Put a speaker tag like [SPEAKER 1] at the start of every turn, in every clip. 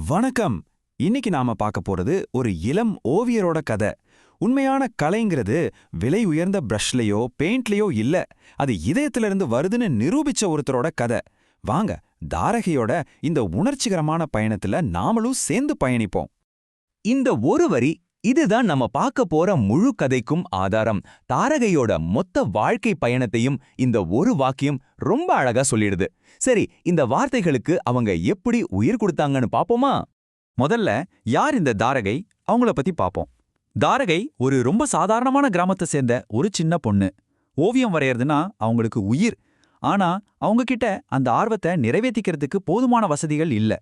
[SPEAKER 1] வணக்கம். இன்னைக்கு நாம பார்க்க போறது ஒரு இளம் ஓவியரோட கதை. உண்மையான கலைங்கிறது விலை உயர்ந்த பிரஷ்லயோ பெயிண்ட்லயோ இல்ல, அது இதயத்திலிருந்து வருதுன்னு நிரூபிச்ச ஒருத்தரோட கதை. வாங்க, தாரகையோட இந்த உணர்ச்சிகரமான பயணத்துல நாமளும் சேர்ந்து பயணிப்போம்.
[SPEAKER 2] இந்த ஒரு வரி, இதுதான் நம்ம பார்க்க போற முழு கதைக்கும் ஆதாரம். தாரகையோட மொத்த வாழ்க்கை பயணத்தையும் இந்த ஒரு வாக்கியம் ரொம்ப அழகா சொல்லிடுது. சரி, இந்த வார்த்தைகளுக்கு அவங்க எப்படி உயிர் கொடுத்தாங்கன்னு பாப்போமா?
[SPEAKER 1] முதல்ல, யார் இந்த தாரகை, அவங்கள பத்தி பாப்போம். தாரகை ஒரு ரொம்ப சாதாரணமான கிராமத்தை சேர்ந்த ஒரு சின்ன பொண்ணு. ஓவியம் வரையறதுனா அவங்களுக்கு உயிர். ஆனா அவங்க கிட்ட அந்த ஆர்வத்தை நிறைவேற்றிக்கிறதுக்கு போதுமான வசதிகள் இல்ல.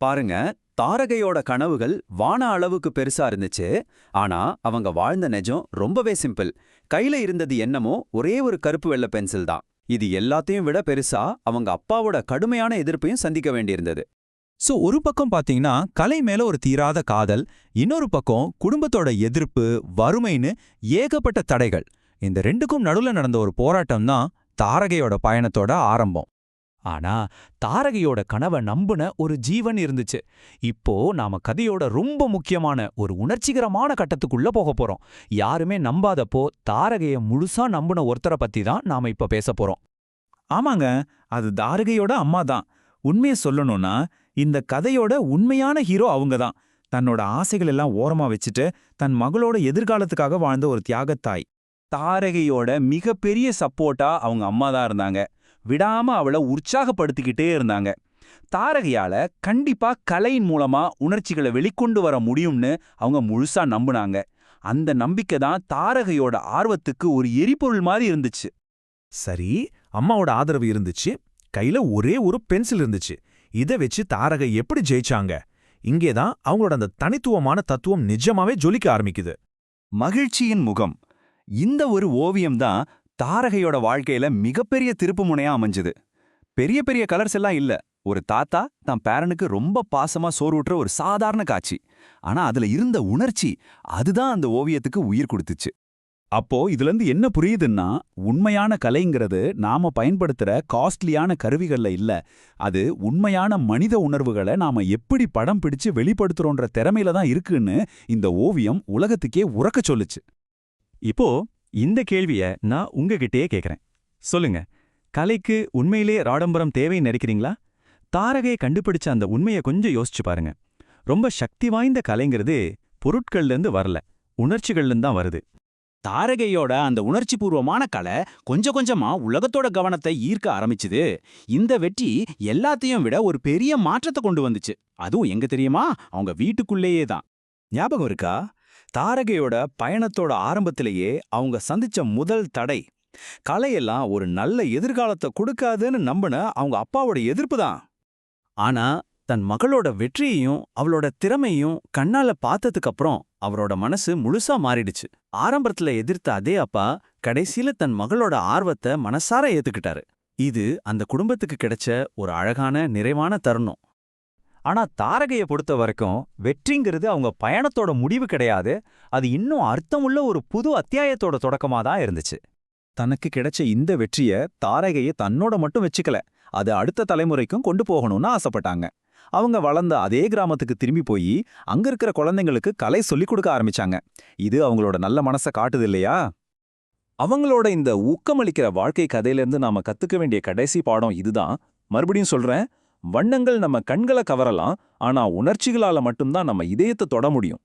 [SPEAKER 1] பாருங்க, தாரகையோட கனவுகள் வான அளவுக்கு பெருசா இருந்துச்சு. ஆனா அவங்க வாழ்ந்த நெஜம் ரொம்பவே சிம்பிள். கையில இருந்தது என்னமோ ஒரே ஒரு கருப்பு வெள்ளை பென்சில் தான். இது எல்லாத்தையும் விட பெருசா அவங்க அப்பாவோட கடுமையான எதிர்ப்பையும் சந்திக்க வேண்டியிருந்தது.
[SPEAKER 2] ஒரு பக்கம் பாத்தீங்கன்னா கலை மேல ஒரு தீராத காதல், இன்னொரு பக்கம் குடும்பத்தோட எதிர்ப்பு, வறுமைன்னு ஏகப்பட்ட தடைகள். இந்த ரெண்டுக்கும் நடுவுல நடந்த ஒரு போராட்டம் தான் தாரகையோட பயணத்தோட ஆரம்பம். ஆனா தாரகையோட கனவை நம்புன ஒரு ஜீவன் இருந்துச்சு. இப்போ நாம கதையோட ரொம்ப முக்கியமான ஒரு உணர்ச்சிகரமான கட்டத்துக்குள்ள போக போறோம். யாருமே நம்பாதப்போ தாரகைய முழுசா நம்புன ஒருத்தரை பத்தி தான் நாம இப்ப பேச போறோம்.
[SPEAKER 1] ஆமாங்க, அது தாரகையோட அம்மா தான். உண்மையை சொல்லணும்னா இந்த கதையோட உண்மையான ஹீரோ அவங்க தான். தன்னோட ஆசைகள் எல்லாம் ஓரமா வச்சுட்டு தன் மகளோட எதிர்காலத்துக்காக வாழ்ந்த ஒரு தியாகத்தாய். தாரகையோட மிகப்பெரிய சப்போர்ட்டா அவங்க அம்மா தான் இருந்தாங்க. விடாம அவளை உற்சாகப்படுத்திக்கிட்டே இருந்தாங்க. தாரகையால கண்டிப்பா கலையின் மூலமா உணர்ச்சிகளை வெளிக்கொண்டு வர முடியும்னு அவங்க முழுசா நம்புனாங்க. அந்த நம்பிக்கை தான் தாரகையோட ஆர்வத்துக்கு ஒரு எரிபொருள் மாதிரி இருந்துச்சு. சரி, அம்மாவோட ஆதரவு இருந்துச்சு, கையில ஒரே ஒரு பென்சில் இருந்துச்சு. இதை வச்சு தாரகை எப்படி ஜெயிச்சாங்க? இங்கேதான் அவங்களோட அந்த தனித்துவமான தத்துவம் நிஜமாவே ஜொலிக்க ஆரம்பிக்குது. மகிழ்ச்சியின் முகம். இந்த ஒரு ஓவியம்தான் தாரகையோட வாழ்க்கையில மிகப்பெரிய திருப்பு முனையா அமைஞ்சுது. பெரிய பெரிய கலர்ஸ் எல்லாம் இல்ல. ஒரு தாத்தா தான் பேரனுக்கு ரொம்ப பாசமா சோறுவுற்ற ஒரு சாதாரண காட்சி. ஆனா அதுல இருந்த உணர்ச்சி, அதுதான் அந்த ஓவியத்துக்கு உயிர் கொடுத்துச்சு. அப்போ இதுல இருந்து என்ன புரியுதுன்னா, உண்மையான கலைங்கிறது நாம பயன்படுத்துற காஸ்ட்லியான கருவிகள்ல இல்ல, அது உண்மையான மனித உணர்வுகளை நாம எப்படி படம் பிடிச்சு வெளிப்படுத்துறோன்ற திறமையில தான் இருக்குன்னு இந்த ஓவியம் உலகத்துக்கே உறக்க சொல்லுச்சு.
[SPEAKER 2] இப்போ இந்த கேள்விய நான் உங்ககிட்டயே கேக்குறேன். சொல்லுங்க, கலைக்கு உண்மையிலே ஆடம்பரம் தேவைன்னு நினைக்கிறீங்களா? தாரகையை கண்டுபிடிச்ச அந்த உண்மையை கொஞ்சம் யோசிச்சு பாருங்க. ரொம்ப சக்தி வாய்ந்த கலைங்கிறது பொருட்கள்ல இருந்து வரல, உணர்ச்சிகள்ல தான் வருது.
[SPEAKER 1] தாரகையோட அந்த உணர்ச்சிபூர்வமான கலை கொஞ்சம் கொஞ்சமா உலகத்தோட கவனத்தை ஈர்க்க ஆரம்பிச்சுது. இந்த வெற்றி எல்லாத்தையும் விட ஒரு பெரிய மாற்றத்தை கொண்டு வந்துச்சு. அதுவும் எங்க தெரியுமா? அவங்க வீட்டுக்குள்ளேயே தான். ஞாபகம் இருக்கா? தாரகையோட பயணத்தோட ஆரம்பத்திலேயே அவங்க சந்திச்ச முதல் தடை, கலையெல்லாம் ஒரு நல்ல எதிர்காலத்தை கொடுக்காதுன்னு நம்பின அவங்க அப்பாவோட எதிர்ப்பு தான். ஆனா தன் மகளோட வெற்றியையும் அவளோட திறமையும் கண்ணால பார்த்ததுக்கு அப்புறம் அவரோட மனசு முழுசா மாறிடுச்சு. ஆரம்பத்துல எதிர்த்த அதே அப்பா கடைசியில தன் மகளோட ஆர்வத்தை மனசார ஏத்துக்கிட்டாரு. இது அந்த குடும்பத்துக்கு கிடைச்ச ஒரு அழகான நிறைவான தருணம்.
[SPEAKER 2] ஆனா தாரகையை பொறுத்த வரைக்கும் வெற்றிங்கிறது அவங்க பயணத்தோட முடிவு கிடையாது, அது இன்னும் அர்த்தமுள்ள ஒரு புது அத்தியாயத்தோட தொடக்கமா தான் இருந்துச்சு.
[SPEAKER 1] தனக்கு கிடைச்ச இந்த வெற்றிய தாரகையை தன்னோட மட்டும் வச்சுக்கல, அது அடுத்த தலைமுறைக்கும் கொண்டு போகணும்னு ஆசைப்பட்டாங்க. அவங்க வளர்ந்த அதே கிராமத்துக்கு திரும்பி போய் அங்க இருக்கிற குழந்தைங்களுக்கு கலை சொல்லிக் கொடுக்க ஆரம்பிச்சாங்க. இது அவங்களோட நல்ல மனசை காட்டுது இல்லையா? அவங்களோட இந்த ஊக்கமளிக்கிற வாழ்க்கை கதையிலிருந்து நாம கத்துக்க வேண்டிய கடைசி பாடம் இதுதான். மறுபடியும் சொல்றேன், வண்ணங்கள் நம்ம கண்களை கவரலாம், ஆனா உணர்ச்சிகளால மட்டும்தான் நம்ம இதயத்தை தொட முடியும்.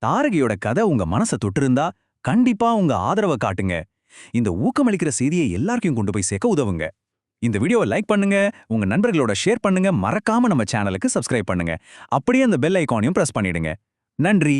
[SPEAKER 1] தாரகையோட கதை உங்க மனசை தொட்டிருந்தா கண்டிப்பா உங்க ஆதரவை காட்டுங்க. இந்த ஊக்கமளிக்கிற செய்தியை எல்லாருக்கும் கொண்டு போய் சேர்க்க உதவுங்க. இந்த வீடியோவை லைக் பண்ணுங்க, உங்க நண்பர்களோட ஷேர் பண்ணுங்க, மறக்காம நம்ம சேனலுக்கு சப்ஸ்கிரைப் பண்ணுங்க. அப்படியே அந்த பெல் ஐகானையும் பிரஸ் பண்ணிடுங்க. நன்றி.